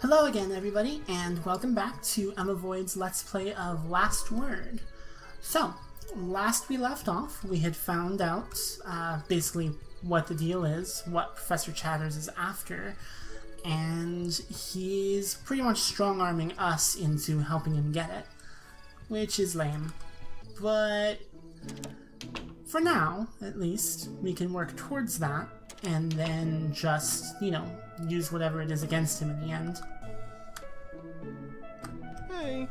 Hello again, everybody, and welcome back to emmavoid's Let's Play of Last Word. So, last we left off, we had found out basically what the deal is, what Professor Chatters is after, and he's pretty much strong-arming us into helping him get it, which is lame. But for now, at least, we can work towards that, and then just, you know, use whatever it is against him in the end. Hey.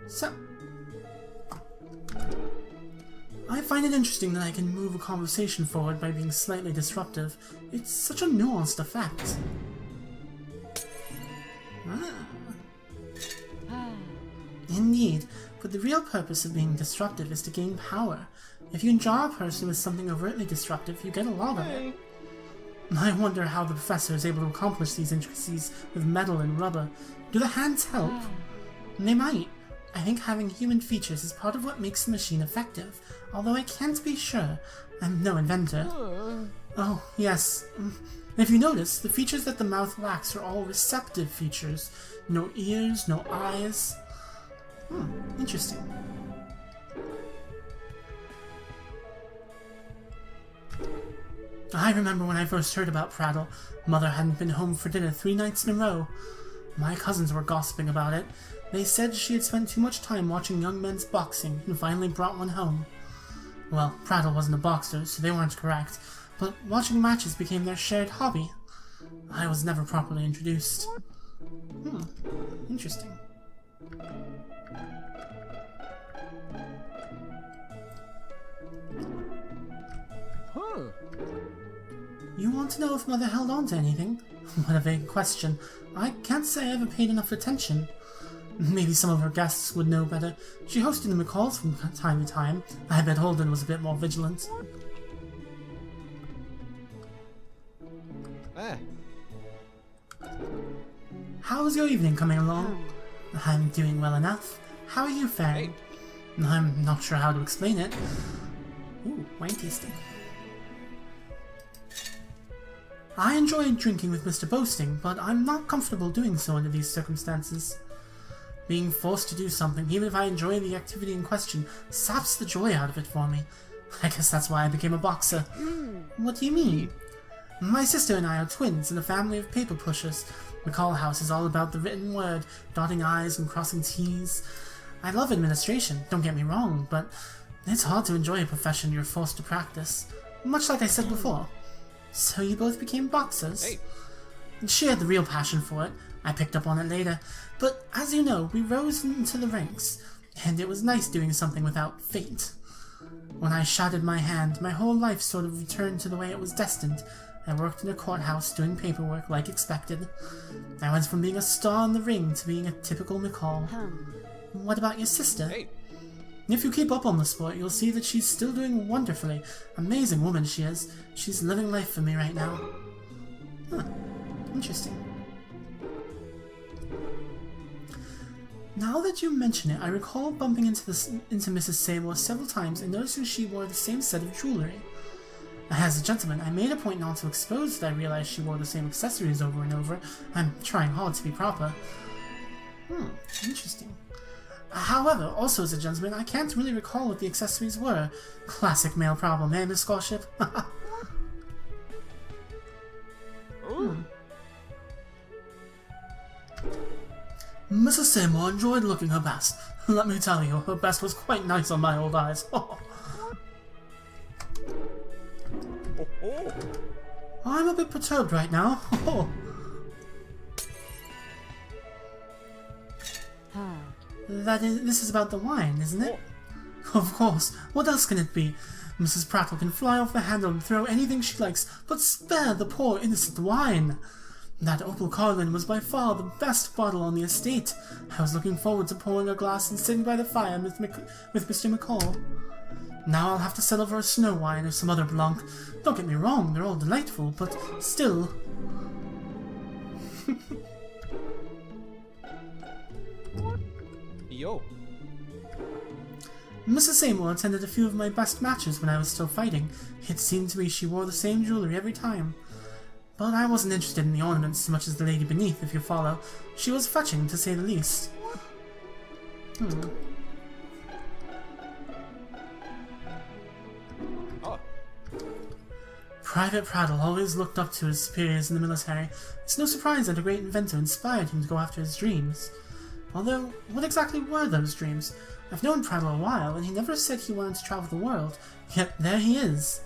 So, I find it interesting that I can move a conversation forward by being slightly disruptive. It's such a nuanced effect. Indeed, but the real purpose of being disruptive is to gain power. If you can draw a person with something overtly disruptive, you get a lot of it. I wonder how the professor is able to accomplish these intricacies with metal and rubber. Do the hands help? They might. I think having human features is part of what makes the machine effective, although I can't be sure. I'm no inventor. Oh, yes. If you notice, the features that the mouth lacks are all receptive features. No ears, no eyes. Interesting. I remember when I first heard about Prattle. Mother hadn't been home for dinner 3 nights in a row. My cousins were gossiping about it. They said she had spent too much time watching young men's boxing and finally brought one home. Well, Prattle wasn't a boxer, so they weren't correct, but watching matches became their shared hobby. I was never properly introduced. Interesting. You want to know if Mother held on to anything? What a vague question. I can't say I ever paid enough attention. Maybe some of her guests would know better. She hosted the McCalls from time to time. I bet Holden was a bit more vigilant. How's your evening coming along? I'm doing well enough. How are you faring? I'm not sure how to explain it. Ooh, wine tasting. I enjoy drinking with Mr. Boasting, but I'm not comfortable doing so under these circumstances. Being forced to do something, even if I enjoy the activity in question, saps the joy out of it for me. I guess that's why I became a boxer. What do you mean? My sister and I are twins in a family of paper pushers. McCall House is all about the written word, dotting I's and crossing T's. I love administration, don't get me wrong, but it's hard to enjoy a profession you're forced to practice. Much like I said before. So you both became boxers? She had the real passion for it. I picked up on it later. But as you know, we rose into the ranks, and it was nice doing something without fate. When I shattered my hand, my whole life sort of returned to the way it was destined. I worked in a courthouse doing paperwork like expected. I went from being a star in the ring to being a typical McCall. What about your sister? If you keep up on the sport, you'll see that she's still doing wonderfully. Amazing woman she is. She's living life for me right now. Interesting. Now that you mention it, I recall bumping into Mrs. Seymour several times and noticing she wore the same set of jewelry. As a gentleman, I made a point not to expose that I realized she wore the same accessories over and over. I'm trying hard to be proper. Interesting. However, also as a gentleman, I can't really recall what the accessories were. Classic male problem, eh, Miss Scholarship? Mrs. Seymour enjoyed looking her best. Let me tell you, her best was quite nice on my old eyes. I'm a bit perturbed right now. This is about the wine, isn't it? Of course. What else can it be? Mrs. Prattle can fly off the handle and throw anything she likes, but spare the poor innocent wine. That Opal Carlin was by far the best bottle on the estate. I was looking forward to pouring a glass and sitting by the fire with Mr. McCall. Now I'll have to settle for a snow wine or some other blanc. Don't get me wrong, they're all delightful, but still... Yo. Mrs. Seymour attended a few of my best matches when I was still fighting. It seemed to me she wore the same jewelry every time. But I wasn't interested in the ornaments as much as the lady beneath, if you follow. She was fetching, to say the least. Private Prattle always looked up to his superiors in the military. It's no surprise that a great inventor inspired him to go after his dreams. Although, what exactly were those dreams? I've known Prattle a while, and he never said he wanted to travel the world, yet there he is.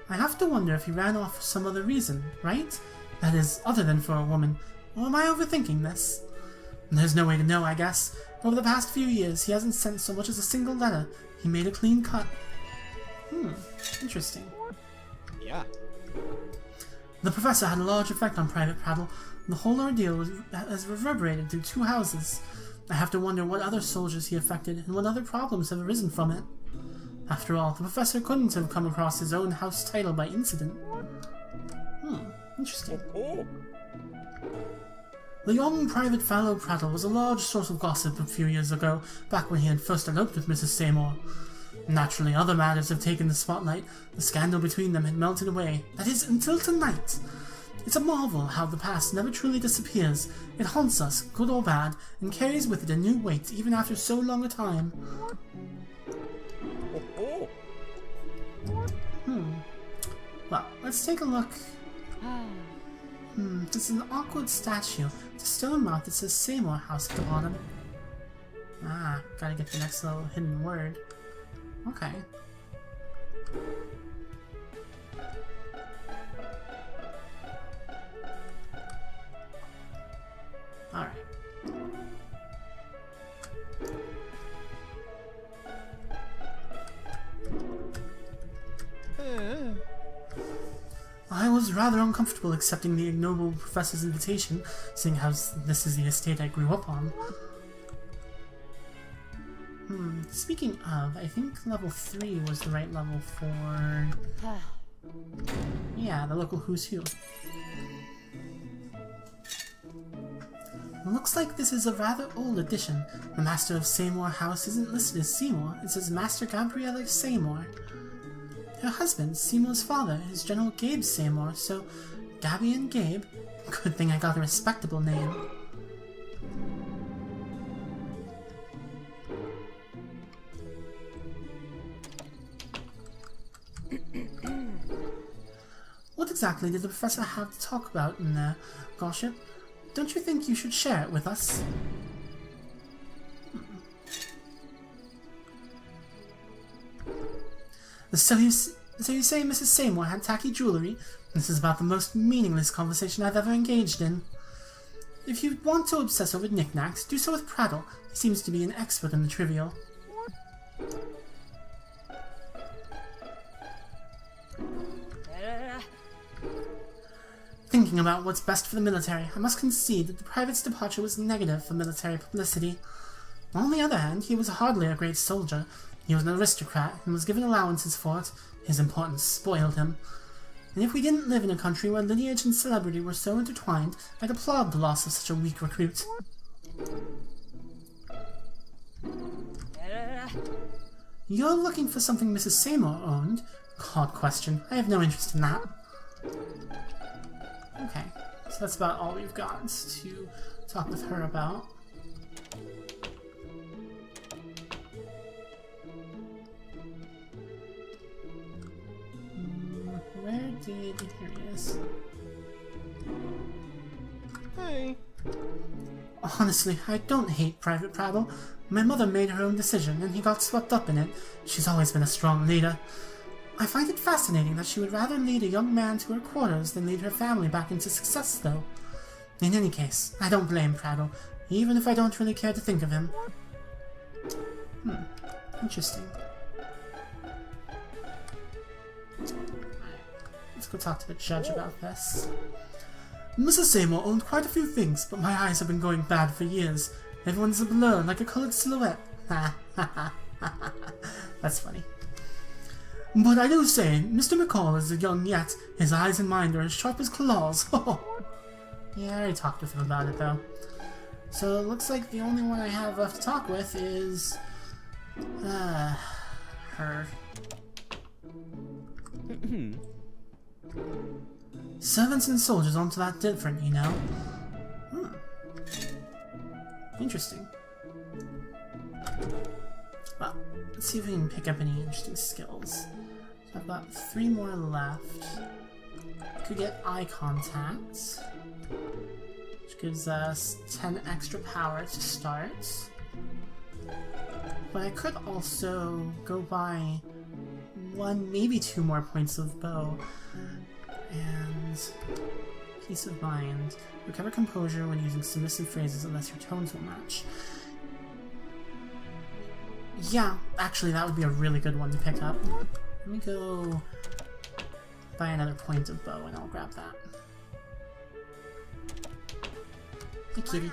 I have to wonder if he ran off for some other reason, right? That is, other than for a woman. Or am I overthinking this? There's no way to know, I guess. Over the past few years, he hasn't sent so much as a single letter. He made a clean cut. Interesting. Yeah. The professor had a large effect on Private Prattle, and the whole ordeal has reverberated through 2 houses. I have to wonder what other soldiers he affected, and what other problems have arisen from it. After all, the professor couldn't have come across his own house title by incident. Interesting. The young Private Fellow Prattle was a large source of gossip a few years ago, back when he had first eloped with Mrs. Seymour. Naturally, other matters have taken the spotlight. The scandal between them had melted away. That is, until tonight. It's a marvel how the past never truly disappears. It haunts us, good or bad, and carries with it a new weight even after so long a time. Well, let's take a look. This is an awkward statue. It's a stone mouth that says Seymour House at the bottom. Gotta get the next little hidden word. Okay. Alright. I was rather uncomfortable accepting the ignoble professor's invitation, seeing how this is the estate I grew up on. Speaking of, I think level 3 was the right level for... yeah, the local Who's Who. Looks like this is a rather old edition. The Master of Seymour House isn't listed as Seymour, it says Master Gabriella Seymour. Her husband, Seymour's father, is General Gabe Seymour, so Gabby and Gabe. Good thing I got a respectable name. What exactly did the professor have to talk about in there, Gossip? Don't you think you should share it with us? So you say Mrs. Seymour had tacky jewellery? This is about the most meaningless conversation I've ever engaged in. If you want to obsess over knickknacks, do so with Prattle. He seems to be an expert in the trivial. Thinking about what's best for the military, I must concede that the private's departure was negative for military publicity. On the other hand, he was hardly a great soldier. He was an aristocrat and was given allowances for it. His importance spoiled him. And if we didn't live in a country where lineage and celebrity were so intertwined, I'd applaud the loss of such a weak recruit. You're looking for something Mrs. Seymour owned? Odd question. I have no interest in that. Okay, so that's about all we've got to talk with her about. Where did... here he is. Hey. Honestly, I don't hate Private Prattle. My mother made her own decision, and he got swept up in it. She's always been a strong leader. I find it fascinating that she would rather lead a young man to her quarters than lead her family back into success, though. In any case, I don't blame Prattle, even if I don't really care to think of him. Interesting. Let's go talk to the judge about this. Mrs. Seymour owned quite a few things, but my eyes have been going bad for years. Everyone's a blur, like a colored silhouette. That's funny. But I do say, Mr. McCall is young yet. His eyes and mind are as sharp as claws. Yeah, I already talked with him about it, though. So it looks like the only one I have left to talk with is... her. Servants and soldiers aren't that different, you know? Interesting. Well, let's see if we can pick up any interesting skills. So I've got 3 more left. Could get eye contact, which gives us 10 extra power to start. But I could also go by 1, maybe 2 more points of bow. And peace of mind. Recover composure when using submissive phrases unless your tones will match. Yeah, actually that would be a really good one to pick up. Let me go buy another point of bow and I'll grab that. Hey kitty.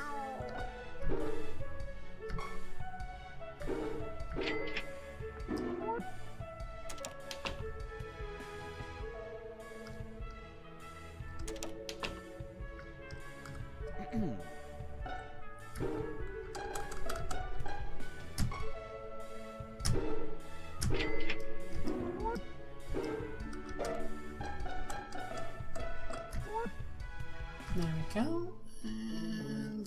There we go, and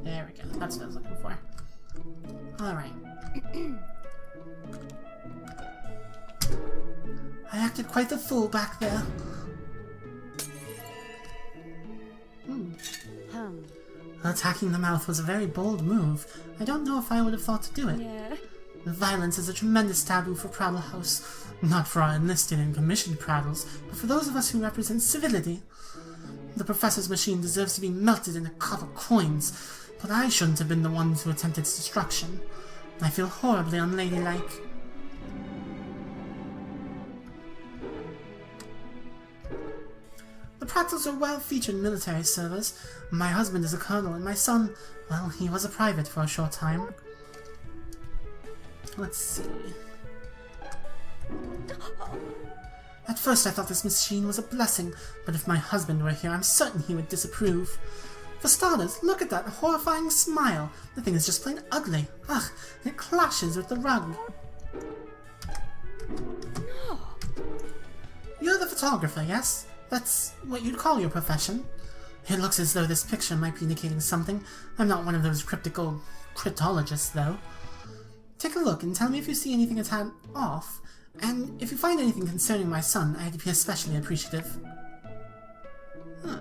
there we go, that's what I was looking for. Alright. I acted quite the fool back there. Attacking the mouth was a very bold move. I don't know if I would have thought to do it. Yeah. Violence is a tremendous taboo for Prattle House. Not for our enlisted and commissioned prattles, but for those of us who represent civility. The Professor's machine deserves to be melted into copper coins, but I shouldn't have been the one to attempt its destruction. I feel horribly unladylike. The Prattles are well-featured military service. My husband is a colonel, and my son, well, he was a private for a short time. Let's see. At first I thought this machine was a blessing, but if my husband were here, I'm certain he would disapprove. For starters, look at that horrifying smile. The thing is just plain ugly. Ugh, it clashes with the rug. You're the photographer, yes? That's what you'd call your profession? It looks as though this picture might be indicating something. I'm not one of those cryptic old cryptologists, though. Take a look and tell me if you see anything a tad off, and if you find anything concerning my son, I'd be especially appreciative. Huh.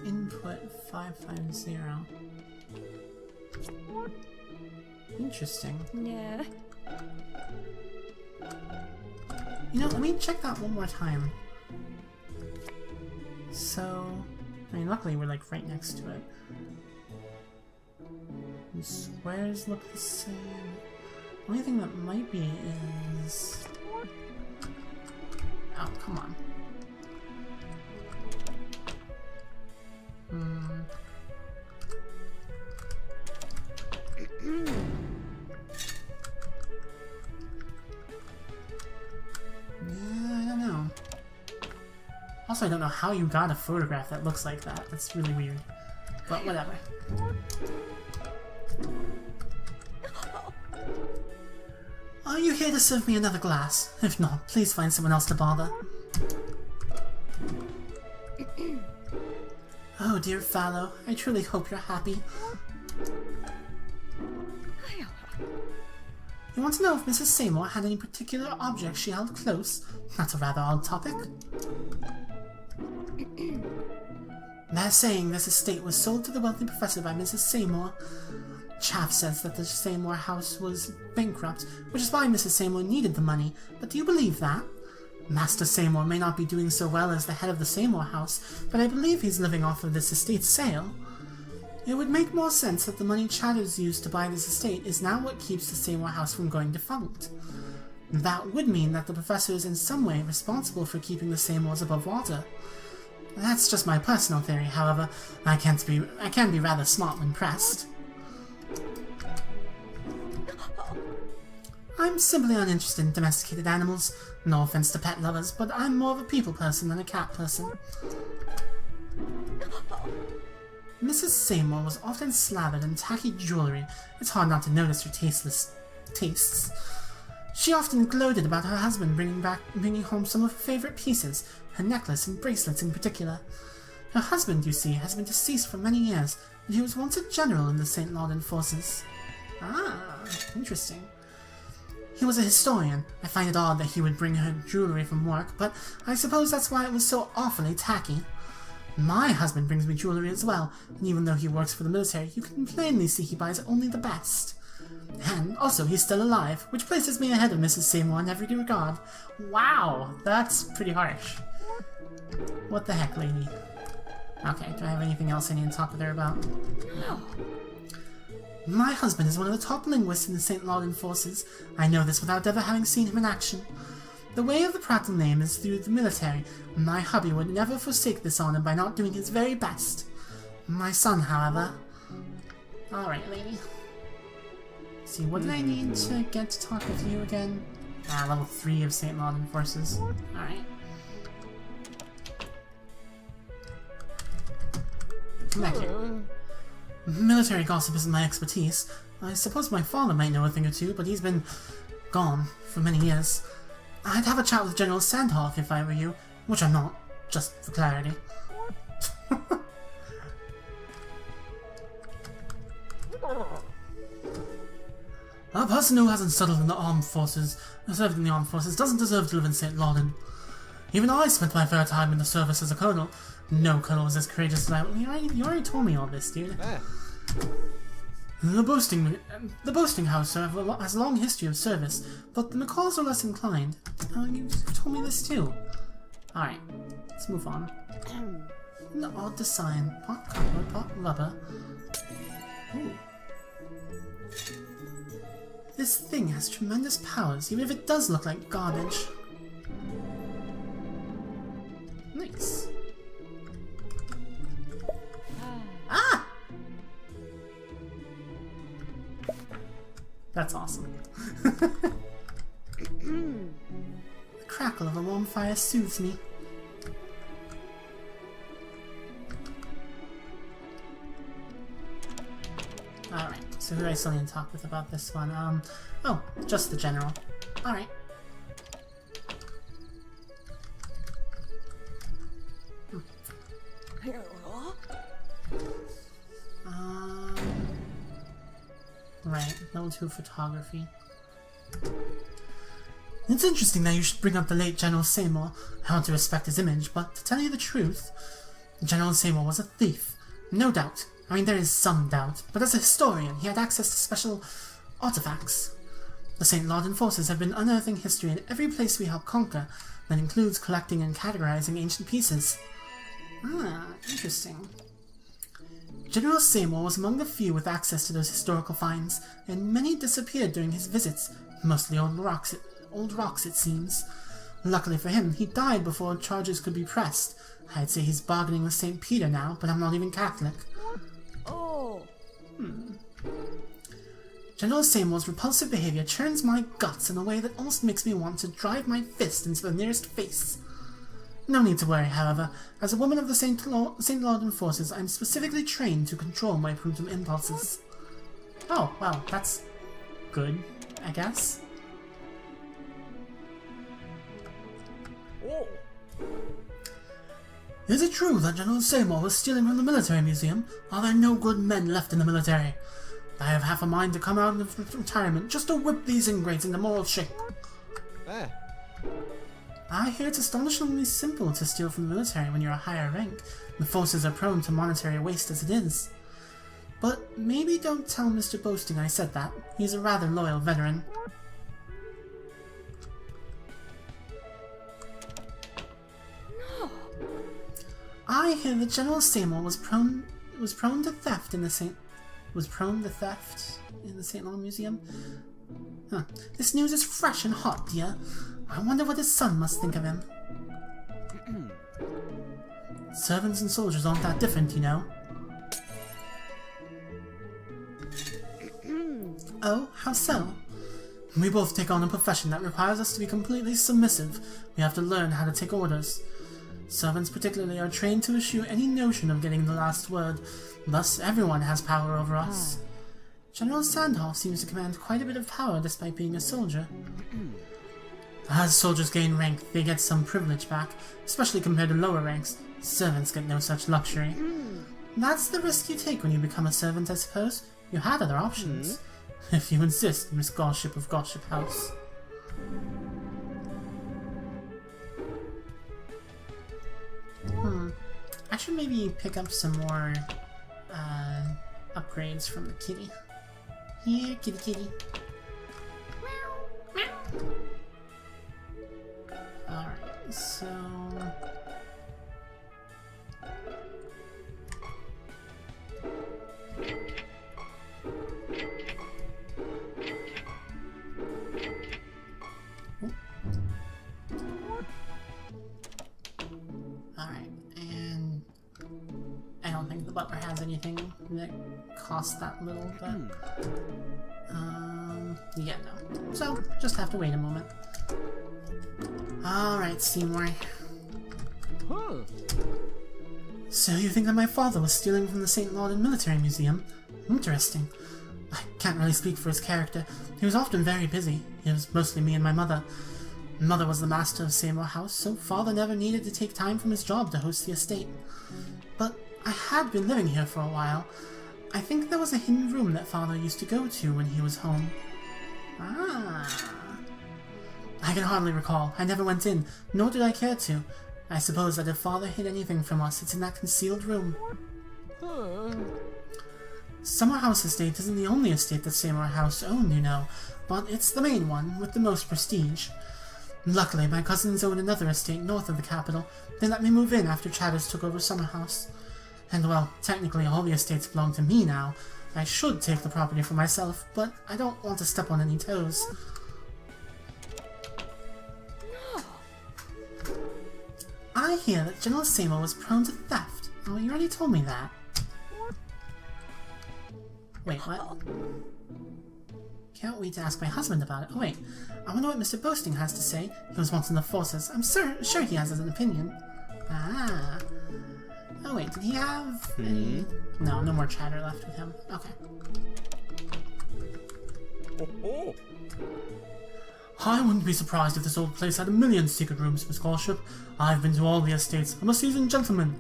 Input 550. Interesting. Yeah. You know, let me check that one more time. So, I mean, luckily we're like right next to it. The squares look the same. The only thing that might be is... Oh, come on. I don't know. Also, I don't know how you got a photograph that looks like that. That's really weird. But whatever. Are you here to serve me another glass? If not, please find someone else to bother. Oh, dear Fallow, I truly hope you're happy. You want to know if Mrs. Seymour had any particular object she held close? That's a rather odd topic. They're saying this estate was sold to the wealthy professor by Mrs. Seymour. Chaff says that the Seymour house was bankrupt, which is why Mrs. Seymour needed the money, but do you believe that? Master Seymour may not be doing so well as the head of the Seymour house, but I believe he's living off of this estate's sale. It would make more sense that the money Chatters used to buy this estate is now what keeps the Seymour house from going defunct. That would mean that the professor is in some way responsible for keeping the Seymours above water. That's just my personal theory, however. I can be rather smart when pressed. I'm simply uninterested in domesticated animals. No offense to pet lovers, but I'm more of a people person than a cat person. Mrs. Seymour was often slathered in tacky jewelry. It's hard not to notice her tasteless tastes. She often gloated about her husband bringing home some of her favorite pieces, her necklace and bracelets in particular. Her husband, you see, has been deceased for many years, and he was once a general in the St. Laudon forces. Ah, interesting. He was a historian. I find it odd that he would bring her jewelry from work, but I suppose that's why it was so awfully tacky. My husband brings me jewelry as well, and even though he works for the military, you can plainly see he buys only the best. And also, he's still alive, which places me ahead of Mrs. Seymour in every regard. Wow, that's pretty harsh. What the heck, lady? Okay, do I have anything else I need to talk with her about? No. My husband is one of the top linguists in the St. Laudon forces. I know this without ever having seen him in action. The way of the Prattle name is through the military, and my hubby would never forsake this honor by not doing his very best. My son, however... Alright, lady. Let's see, what did I need to get to talk with you again? Level 3 of St. Laudon forces. Alright. Come back here. Military gossip isn't my expertise. I suppose my father might know a thing or two, but he's been gone for many years. I'd have a chat with General Sandhoff if I were you, which I'm not, just for clarity. A person who hasn't served in the armed forces doesn't deserve to live in St. Laudon. Even I spent my fair time in the service as a colonel. No colonel was as courageous as I... You already told me all this, dude. The boasting house has a long history of service, but the McCalls are less inclined. You told me this too. Alright, let's move on. An odd design. Pot cardboard, pot rubber. Ooh. This thing has tremendous powers, even if it does look like garbage. Nice. Ah! That's awesome. The crackle of a warm fire soothes me. Alright, so who do I still need to talk with about this one? Oh, just the general. Alright. Right, level 2 photography. It's interesting that you should bring up the late General Seymour. I want to respect his image, but to tell you the truth, General Seymour was a thief. No doubt. I mean, there is some doubt, but as a historian, he had access to special artifacts. The St. Laudon forces have been unearthing history in every place we help conquer. That includes collecting and categorizing ancient pieces. Ah, interesting. General Seymour was among the few with access to those historical finds, and many disappeared during his visits, mostly old rocks it seems. Luckily for him, he died before charges could be pressed. I'd say he's bargaining with St. Peter now, but I'm not even Catholic. Oh. General Seymour's repulsive behavior churns my guts in a way that almost makes me want to drive my fist into the nearest face. No need to worry, however. As a woman of the St. Laudon forces, I'm specifically trained to control my brutal impulses. Oh, well, that's good, I guess. Oh. Is it true that General Seymour was stealing from the military museum? Are there no good men left in the military? I have half a mind to come out of retirement just to whip these ingrates into moral shape. I hear it's astonishingly simple to steal from the military when you're a higher rank. The forces are prone to monetary waste as it is. But maybe don't tell Mr. Boasting I said that. He's a rather loyal veteran. No. I hear that General Seymour was prone to theft in the St. Laudon Museum? Huh. This news is fresh and hot, dear. I wonder what his son must think of him. Servants and soldiers aren't that different, you know. Oh, how so? We both take on a profession that requires us to be completely submissive. We have to learn how to take orders. Servants particularly are trained to eschew any notion of getting the last word. Thus, everyone has power over us. General Sandhoff seems to command quite a bit of power despite being a soldier. As soldiers gain rank, they get some privilege back, especially compared to lower ranks. Servants get no such luxury. That's the risk you take when you become a servant, I suppose. You had other options. If you insist, Miss Gossip of Gossip House. I should maybe pick up some more upgrades from the kitty. Here, kitty kitty. Alright, so... Alright, and I don't think the butler has anything that costs that little, but yeah, no. So, just have to wait a moment. Alright, Seymour. So you think that my father was stealing from the St. Laurent Military Museum? Interesting. I can't really speak for his character. He was often very busy. It was mostly me and my mother. Mother was the master of Seymour House, so father never needed to take time from his job to host the estate. But I had been living here for a while. I think there was a hidden room that father used to go to when he was home. Ah. I can hardly recall. I never went in, nor did I care to. I suppose that if father hid anything from us, it's in that concealed room. Summer House Estate isn't the only estate that Seymour House owned, you know, but it's the main one, with the most prestige. Luckily, my cousins own another estate north of the capital. They let me move in after Chatters took over Summer House. And well, technically all the estates belong to me now. I should take the property for myself, but I don't want to step on any toes. I hear that General Seymour was prone to theft. Oh, you already told me that. Wait, what? Can't wait to ask my husband about it. Oh wait, I wonder what Mr. Boasting has to say. He was once in the forces. I'm sure he has an opinion. Ah. Oh wait, did he have any... No, no more chatter left with him. Okay. I wouldn't be surprised if this old place had a million secret rooms, Miss Gossip. I've been to all the estates. I'm a seasoned gentleman.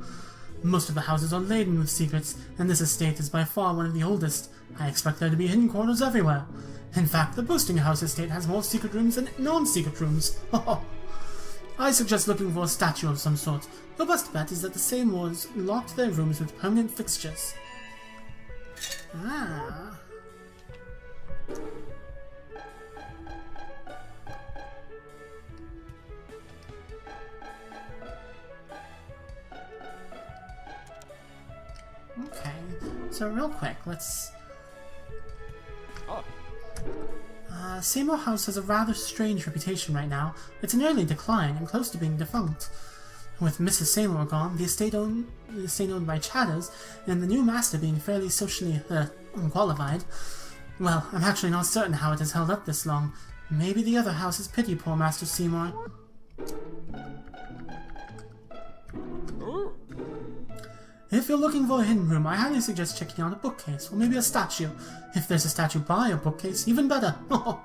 Most of the houses are laden with secrets, and this estate is by far one of the oldest. I expect there to be hidden corners everywhere. In fact, the Boasting House estate has more secret rooms than non-secret rooms. I suggest looking for a statue of some sort. Your best bet is that the Seymours locked their rooms with permanent fixtures. Ah. Okay, so real quick, let's... Seymour House has a rather strange reputation right now. It's in early decline and close to being defunct. With Mrs. Seymour gone, the estate owned by Chatters, and the new master being fairly socially unqualified, well, I'm actually not certain how it has held up this long. Maybe the other houses pity poor Master Seymour. If you're looking for a hidden room, I highly suggest checking out a bookcase, or maybe a statue. If there's a statue by a bookcase, even better. Oh,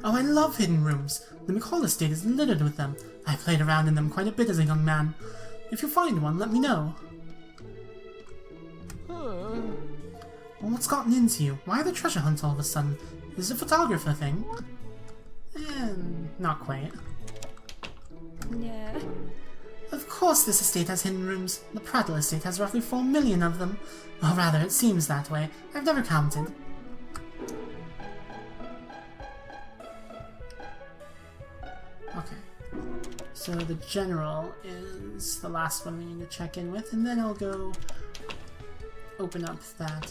I love hidden rooms. The McCall estate is littered with them. I played around in them quite a bit as a young man. If you find one, let me know. Well, what's gotten into you? Why the treasure hunt all of a sudden? Is it a photographer thing? Not quite. Yeah. Of course this estate has hidden rooms. The Prattle estate has roughly 4 million of them. Or rather, it seems that way. I've never counted. Okay. So the general is the last one we need to check in with, and then I'll go open up that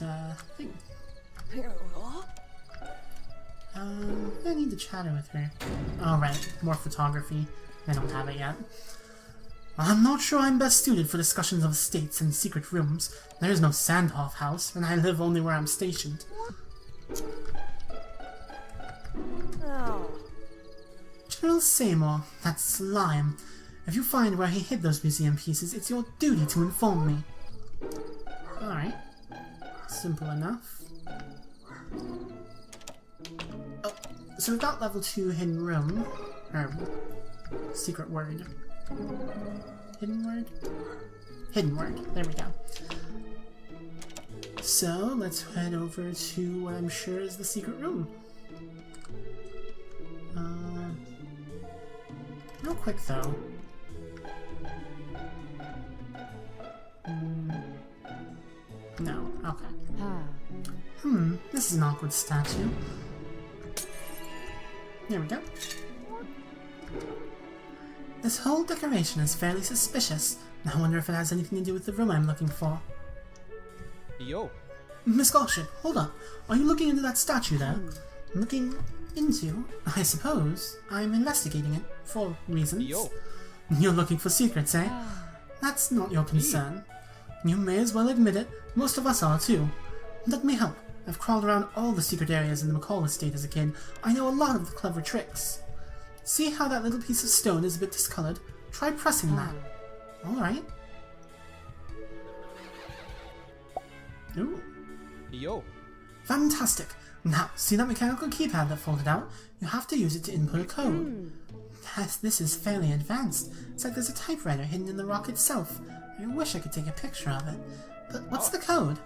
thing. I need to chatter with her. Alright, more photography. I don't have it yet. I'm not sure I'm best suited for discussions of estates and secret rooms. There is no Sandhoff house, and I live only where I'm stationed. Oh. General Seymour, that slime. If you find where he hid those museum pieces, it's your duty to inform me. Alright. Simple enough. Oh, so we've got level 2 hidden room. Or secret word. Hidden word? Hidden word. There we go. So let's head over to what I'm sure is the secret room. Real quick though. No, okay. This is an awkward statue. There we go. This whole decoration is fairly suspicious. I wonder if it has anything to do with the room I'm looking for. Yo. Miss Galship, hold up. Are you looking into that statue there? Looking into? I suppose. I'm investigating it, for reasons. Yo. You're looking for secrets, eh? That's not your concern. You may as well admit it. Most of us are, too. Let me help. I've crawled around all the secret areas in the McCall estate as a kid. I know a lot of the clever tricks. See how that little piece of stone is a bit discolored? Try pressing that. Alright. Ooh. Yo. Fantastic. Now, see that mechanical keypad that folded out? You have to use it to input a code. Yes, this is fairly advanced. It's like there's a typewriter hidden in the rock itself. I wish I could take a picture of it. But what's the code?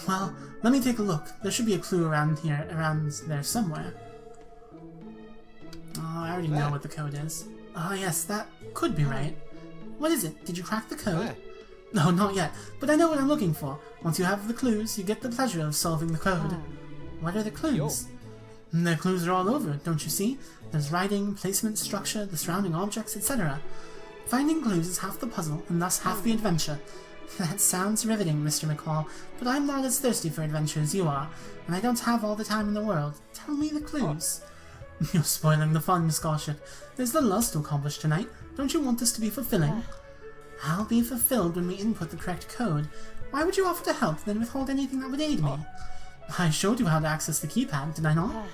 Well, let me take a look. There should be a clue around there somewhere. Oh, I already know what the code is. Oh yes, that could be right. What is it? Did you crack the code? No, not yet, but I know what I'm looking for. Once you have the clues, you get the pleasure of solving the code. What are the clues? The clues are all over, don't you see? There's writing, placement, structure, the surrounding objects, etc. Finding clues is half the puzzle, and thus half the adventure. That sounds riveting, Mr. McCall, but I'm not as thirsty for adventure as you are, and I don't have all the time in the world. Tell me the clues. You're spoiling the fun, Miss Galship. There's little else to accomplish tonight. Don't you want this to be fulfilling? I'll be fulfilled when we input the correct code. Why would you offer to help, then withhold anything that would aid me? I showed you how to access the keypad, did I not?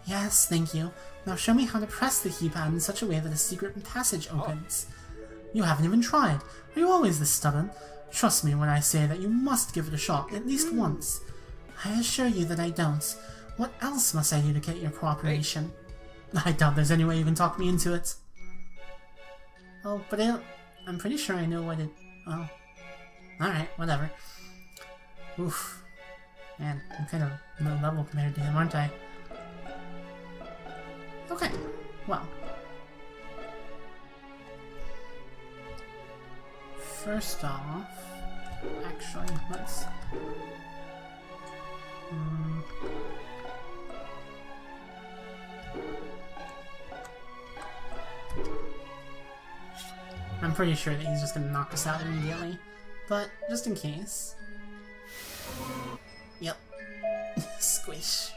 Yes, thank you. Now show me how to press the keypad in such a way that a secret passage opens. You haven't even tried. Are you always this stubborn? Trust me when I say that you must give it a shot, at least once. I assure you that I don't. What else must I do to get your cooperation? I doubt there's any way you can talk me into it. Oh, but I'm pretty sure I know what it... Oh. Alright, whatever. Oof. Man, I'm kind of low level compared to him, aren't I? Okay, well. First off... Actually, let's... I'm pretty sure that he's just gonna knock us out immediately, but just in case. Yep. Squish.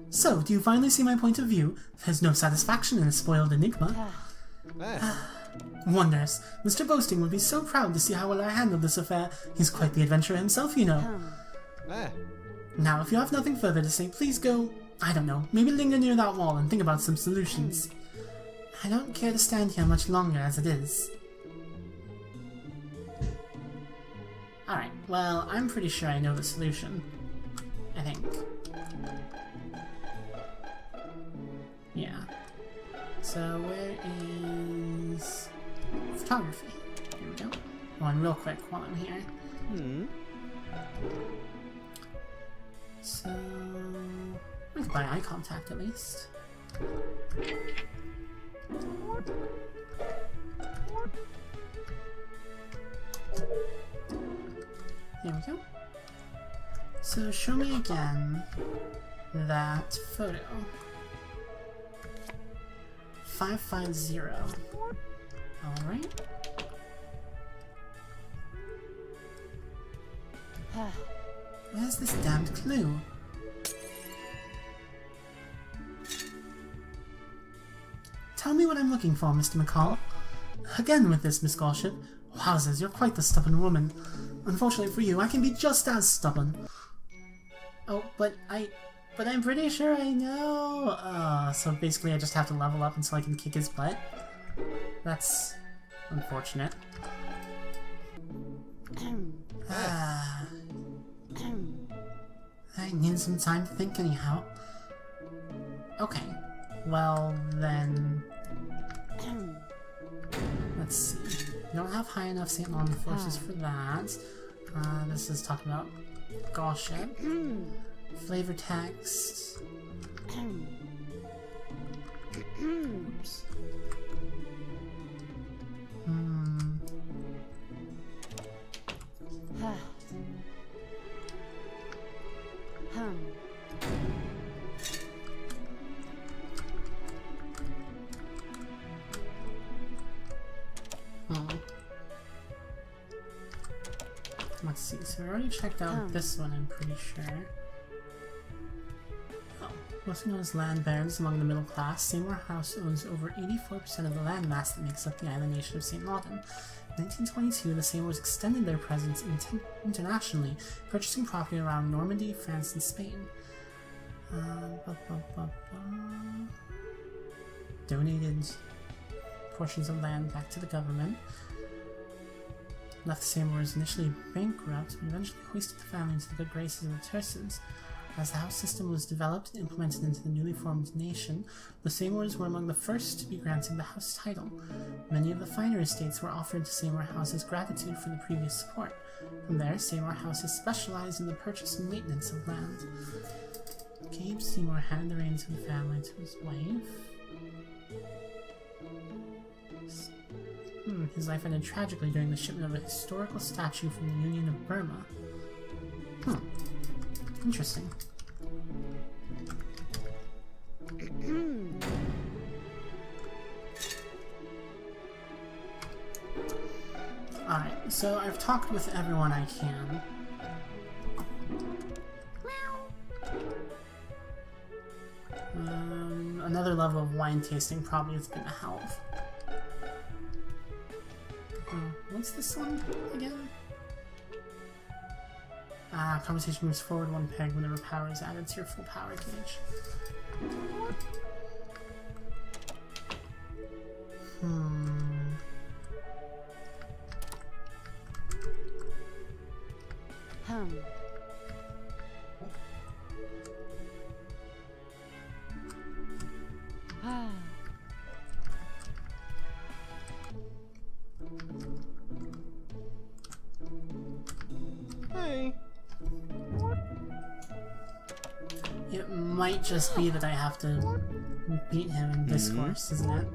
So, do you finally see my point of view? There's no satisfaction in a spoiled enigma. Wonders. Mr. Boasting would be so proud to see how well I handled this affair. He's quite the adventurer himself, you know. Now, if you have nothing further to say, please go, I don't know, maybe linger near that wall and think about some solutions. I don't care to stand here much longer as it is. Alright, well, I'm pretty sure I know the solution. I think. Yeah. So, where is... photography? Here we go. One real quick while I'm here. So... I can buy eye contact at least. There we go. So show me again that photo. 550. Alright. Where's this damned clue? Tell me what I'm looking for, Mr. McCall. Again with this, Miss Galship. Wowzers, you're quite the stubborn woman. Unfortunately for you, I can be just as stubborn. Oh, but I'm pretty sure I know. So basically I just have to level up until I can kick his butt. That's Unfortunate. I need some time to think anyhow. Okay. Well, then... Let's see. We don't have high enough St. Laurent forces for that. This is talking about Gossip. Flavor text. Oops. Let's see, so we already checked out this one, I'm pretty sure. Oh, mostly known as land barons among the middle class, Seymour House owns over 84% of the land mass that makes up the island nation of St. Laurent. In 1922, the Seymours extended their presence internationally, purchasing property around Normandy, France, and Spain. Donated portions of land back to the government. Left the Seymours initially bankrupt, but eventually hoisted the family into the good graces of the Tersons. As the house system was developed and implemented into the newly formed nation, the Seymours were among the first to be granted the house title. Many of the finer estates were offered to Seymour House as gratitude for the previous support. From there, Seymour House has specialized in the purchase and maintenance of land. Gabe Seymour handed the reins of the family to his wife. His life ended tragically during the shipment of a historical statue from the Union of Burma. Interesting. Alright, so I've talked with everyone I can. Another level of wine tasting probably is gonna help. What's this one again? Conversation moves forward one peg whenever power is added to your full power gauge. Hey. It might just be that I have to beat him in discourse, isn't it?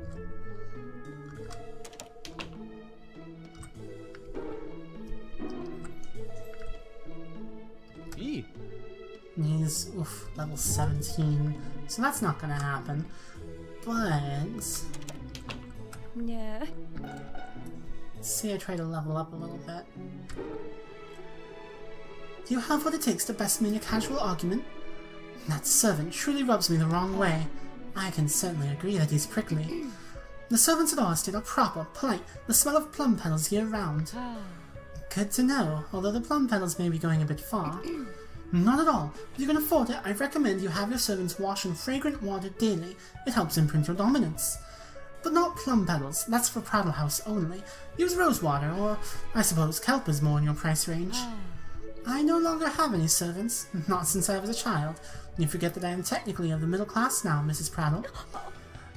E. He's level 17, so that's not gonna happen. But Yeah. let's say I try to level up a little bit. Do you have what it takes to best me in a casual argument? That servant truly rubs me the wrong way. I can certainly agree that he's prickly. The servants at our estate are proper, polite, the smell of plum petals year-round. Good to know, although the plum petals may be going a bit far. Not at all. If you can afford it, I recommend you have your servants wash in fragrant water daily. It helps imprint your dominance. But not plum petals, that's for Prattle House only. Use rose water, or I suppose kelp is more in your price range. I no longer have any servants, not since I was a child. You forget that I am technically of the middle class now, Mrs. Prattle.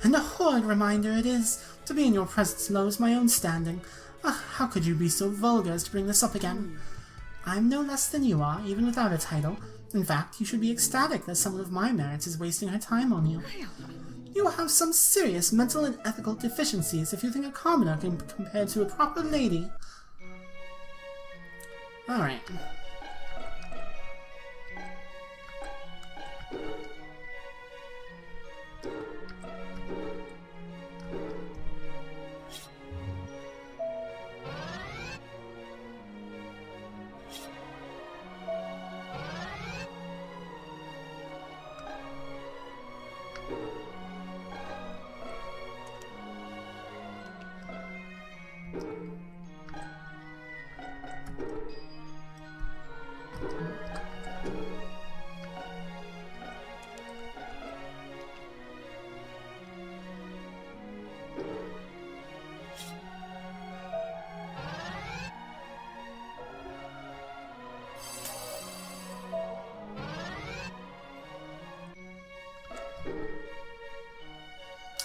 And a horrid reminder it is. To be in your presence lowers my own standing. How could you be so vulgar as to bring this up again? I'm no less than you are, even without a title. In fact, you should be ecstatic that someone of my merits is wasting her time on you. You have some serious mental and ethical deficiencies if you think a commoner can be compared to a proper lady. Alright.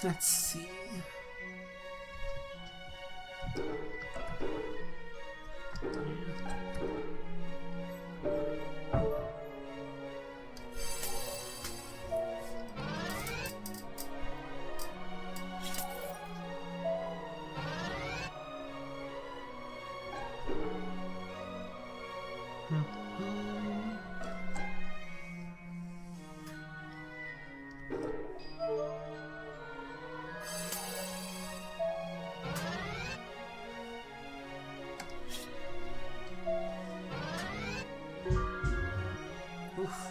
Let's see. Oof.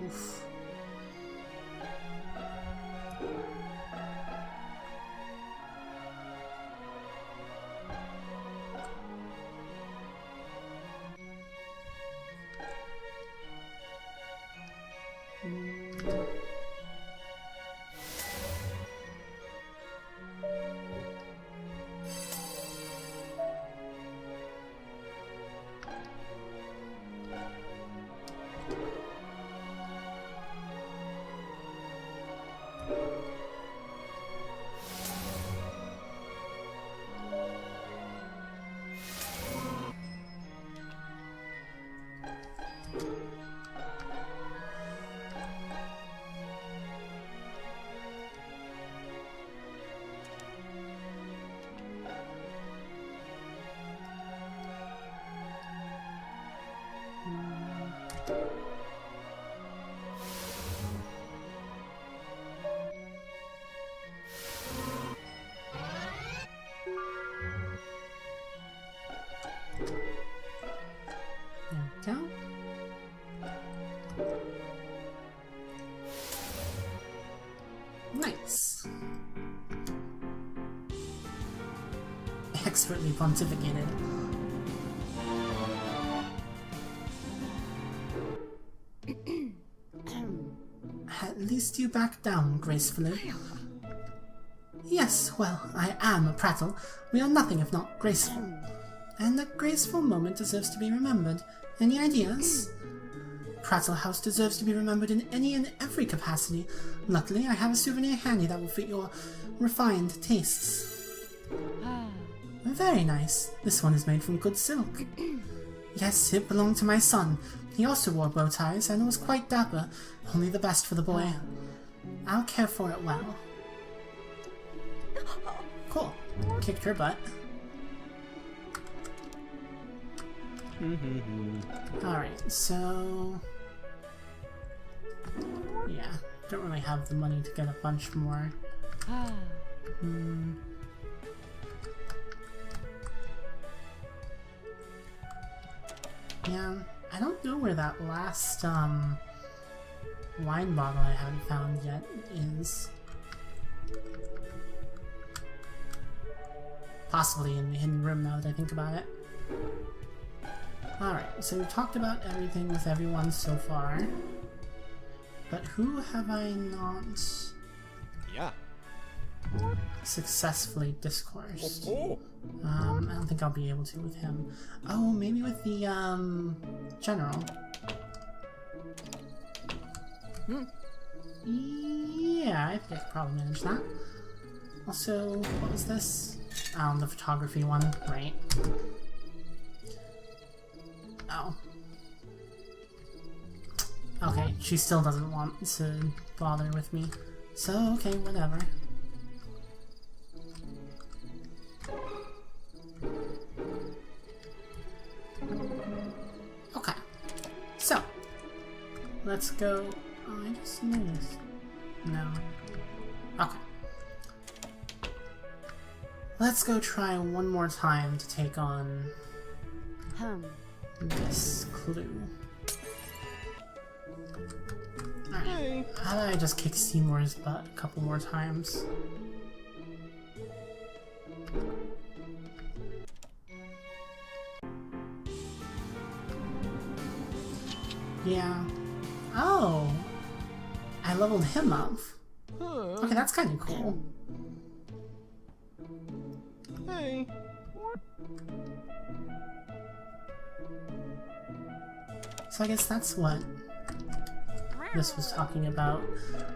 Oof. There we go. Nice. Expertly pontificated. At least you back down gracefully. Yes, well, I am a prattle. We are nothing if not graceful. And a graceful moment deserves to be remembered. Any ideas? Prattle House deserves to be remembered in any and every capacity. Luckily, I have a souvenir handy that will fit your refined tastes. Very nice. This one is made from good silk. Yes, it belonged to my son. He also wore bow ties and was quite dapper. Only the best for the boy. I'll care for it well. Cool. Kicked her butt. Alright, so... yeah, don't really have the money to get a bunch more. Yeah, I don't know where that last, wine bottle I haven't found yet is. Possibly in the hidden room now that I think about it. Alright, so we've talked about everything with everyone so far. But who have I not successfully discoursed? I don't think I'll be able to with him. Oh, maybe with the, general. Yeah, I think I could probably manage that. Also, what was this? Oh, the photography one, right. Oh. Okay, she still doesn't want to bother with me. So, okay, whatever. Okay. So, let's go Oh, I just noticed. No. Okay. Let's go try one more time to take on this clue. Alright. Hey. How about I just kick Seymour's butt a couple more times? Yeah. Oh! I leveled him up. Okay, that's kind of cool. Hey. So I guess that's what this was talking about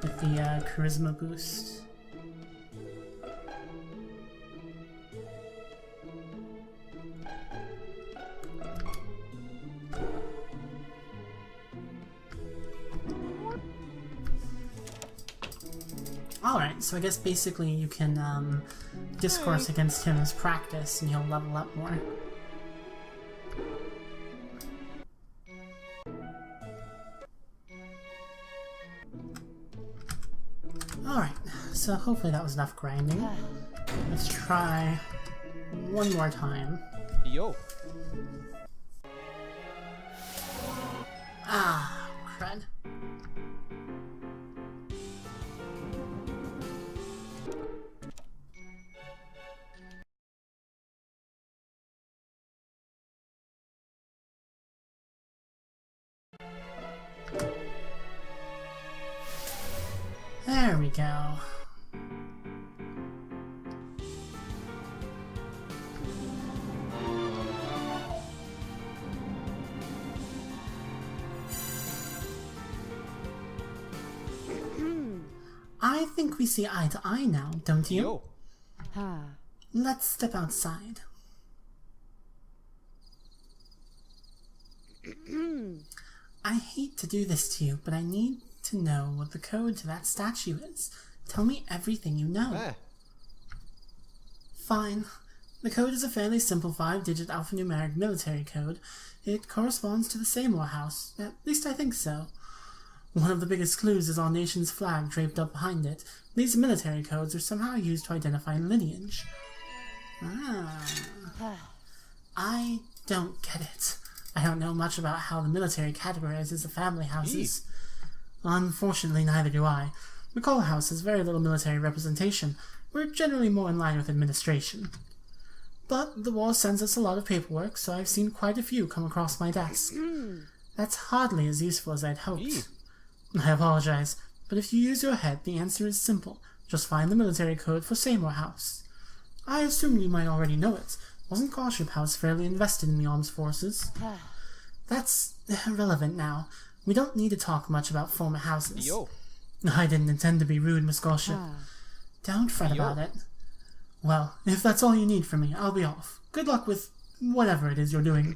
with the charisma boost. Alright, so I guess basically you can discourse against him as practice and he'll level up more. Alright, so hopefully that was enough grinding. Let's try one more time. Yo. Ah, crud. There we go. I think we see eye to eye now, don't you? Yo. Let's step outside. I hate to do this to you, but I need to know what the code to that statue is. Tell me everything you know. Eh. Fine. The code is a fairly simple 5-digit alphanumeric military code. It corresponds to the Seymour house. At least I think so. One of the biggest clues is our nation's flag draped up behind it. These military codes are somehow used to identify lineage. Ah. I don't get it. I don't know much about how the military categorizes the family houses. Unfortunately, neither do I. McCall House has very little military representation. We're generally more in line with administration. But the war sends us a lot of paperwork, so I've seen quite a few come across my desk. That's hardly as useful as I'd hoped. I apologize, but if you use your head, the answer is simple. Just find the military code for Seymour House. I assume you might already know it. Wasn't Carship House fairly invested in the armed forces? That's irrelevant now. We don't need to talk much about former houses. Yo. I didn't intend to be rude, Miss Carship. Don't fret about it. Well, if that's all you need from me, I'll be off. Good luck with whatever it is you're doing.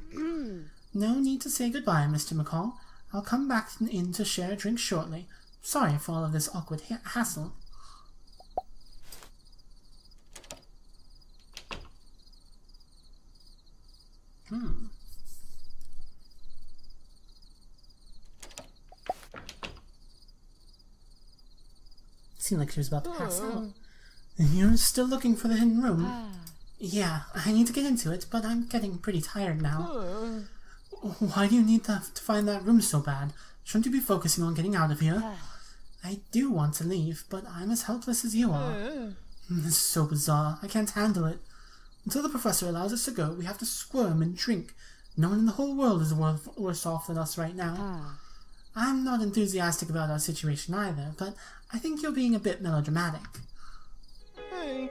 No need to say goodbye, Mr. McCall. I'll come back in to share a drink shortly. Sorry for all of this awkward hassle. Seemed like she was about to pass out. You're still looking for the hidden room? Yeah, I need to get into it, but I'm getting pretty tired now. Why do you need to find that room so bad? Shouldn't you be focusing on getting out of here? I do want to leave, but I'm as helpless as you are. This is so bizarre. I can't handle it. Until the professor allows us to go, we have to squirm and drink. No one in the whole world is worse off than us right now. I'm not enthusiastic about our situation either, but I think you're being a bit melodramatic. Hey.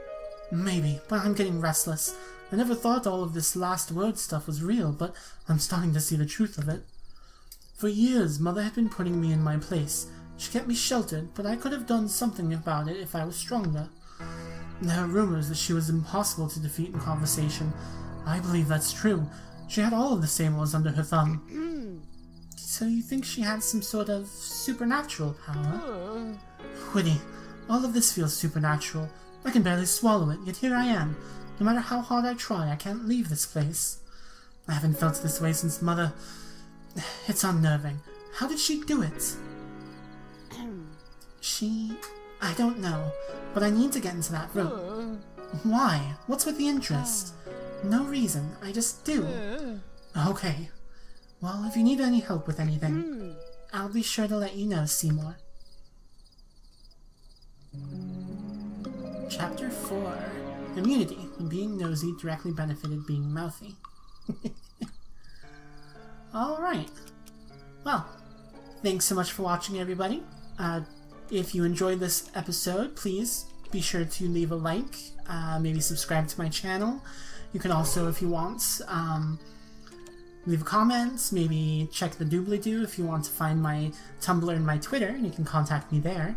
Maybe, but I'm getting restless. I never thought all of this last word stuff was real, but I'm starting to see the truth of it. For years, Mother had been putting me in my place. She kept me sheltered, but I could have done something about it if I was stronger. There are rumors that she was impossible to defeat in conversation. I believe that's true. She had all of the Seymours under her thumb. So you think she had some sort of supernatural power? Whitty, all of this feels supernatural. I can barely swallow it, yet here I am. No matter how hard I try, I can't leave this place. I haven't felt this way since Mother... It's unnerving. How did she do it? I don't know, but I need to get into that room. Why? What's with the interest? No reason, I just do. Okay. Well, if you need any help with anything, I'll be sure to let you know, Seymour. Chapter 4. Immunity. When being nosy directly benefited being mouthy. Alright. Well, thanks so much for watching, everybody. If you enjoyed this episode, please be sure to leave a like, maybe subscribe to my channel. You can also, if you want, leave a comment, maybe check the doobly-doo if you want to find my Tumblr and my Twitter, and you can contact me there.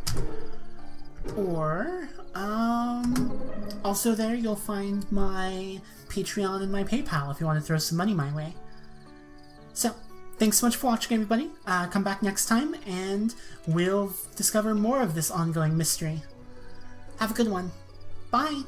Or, also there you'll find my Patreon and my PayPal if you want to throw some money my way. So, thanks so much for watching, everybody. Come back next time, and we'll discover more of this ongoing mystery. Have a good one. Bye!